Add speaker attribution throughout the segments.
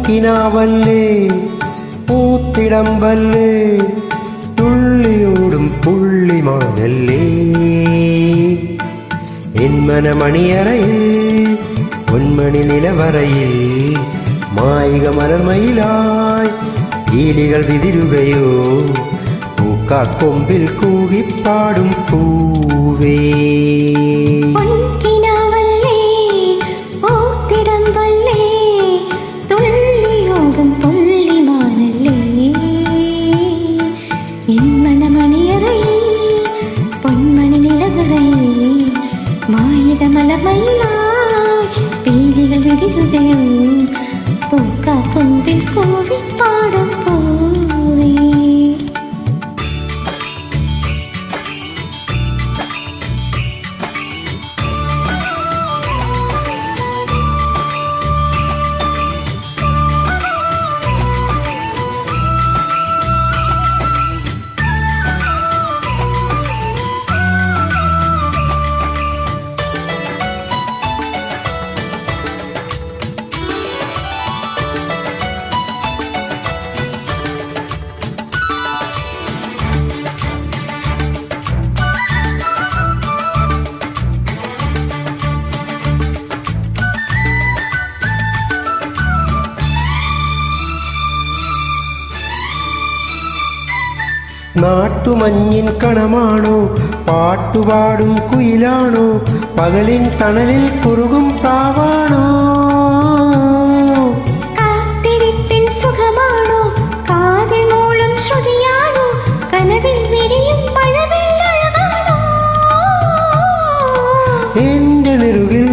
Speaker 1: പൊൻകിനാവല്ലേ പൂത്തിടമ്പല്ലേ തുള്ളിയോടും പുള്ളിമാനല്ലേ N മനമണിയറയിൽ പൊന്മണി നിലവറയിൽ മായിക മലർമയിലായി പീലികൾ വിതിരുകയോ പൂക്കാക്കൊമ്പിൽ കൂകിപ്പാടും പൂവേ
Speaker 2: പീലികൾ വിതിരുകയോ പൂക്കാക്കൊമ്പിൽ കൂവിപ്പാടും പൂവേ
Speaker 1: നാട്ടുമഞ്ഞിൻ കണമാണോ പാട്ടുപാടും കുയിലാണോ പകലിൻ തണലിൽ കുറുകും പ്രാവാണോ
Speaker 2: കാത്തിരിപ്പിൻ സുഖമാണോ കാതിൽ മൂളും ശ്രുതിയാണോ കനവിൽ വിരിയും പഴവില്ലഴകാണോ
Speaker 1: എന്റെ നെറുകിൽ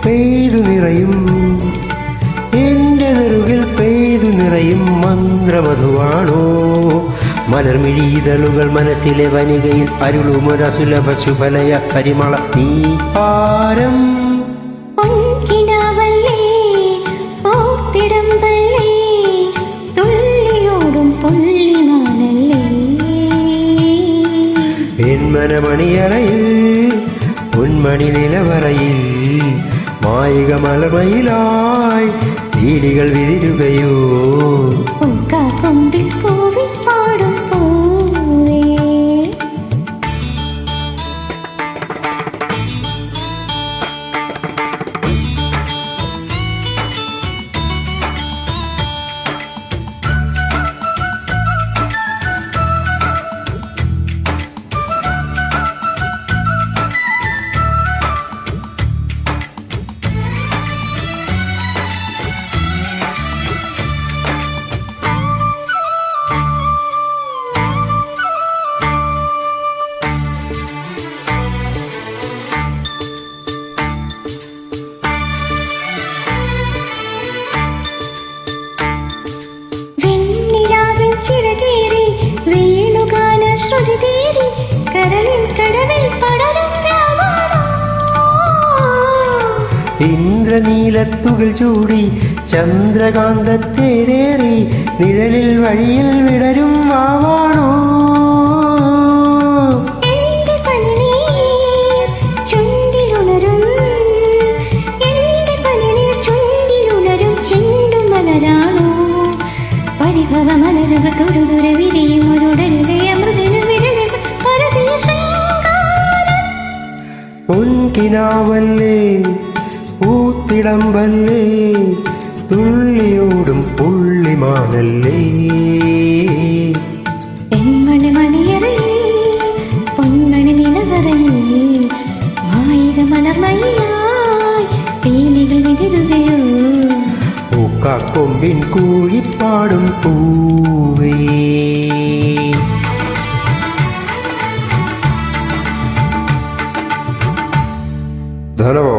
Speaker 1: പെയ്തു നിറയും എന്റെ നെറുകിൽ പെയ്തു നിറയും മന്ത്രമധുവാണോ മലർമിഴിതളുകൾ മനസ്സിലെ വനികയിൽ അരുളുമൊരസുലഭ ശുഭലയ പരിമള നീപാരം
Speaker 2: പൊൻകിനാവല്ലേ പൂത്തിടമ്പല്ലേ തുള്ളിയോടും പുള്ളിമാനല്ലേ
Speaker 1: പെൺമനമണിയറയിൽ പൊന്മണി നിലവറയിൽ മായിക മലർമയിലായി പീലികൾ വിതിരുകയോ
Speaker 2: പൂക്കാക്കൊമ്പിൽ കൂവിപ്പാടും പൂവേ
Speaker 1: ഇന്ദ്രനീലത്തുകൾ ചൂടി ചന്ദ്രകാന്തത്തേരേറി നിഴലിൽ വഴിയിൽ വിടരും വാവാണോ
Speaker 2: പരിഭവമലരുകൾ തൊടുതുര വിരിയും ഒരുടരുതേ അമൃതിനു വിരലുകൾ
Speaker 1: പൊൻകിനാവല്ലേ പൂത്തിടമ്പല്ലേ തുള്ളിയോടും പുള്ളിമാനല്ലേ
Speaker 2: പെൺമണി മണിയറയിൽ പൊന്മണി നിലവറയിൽ മായിക മലർമയിലായി പീലികൾ വിതിരുകയോ
Speaker 1: പൂക്കാക്കൊമ്പിൻ കൂഴിപ്പാടും പൂവേ ധനവോ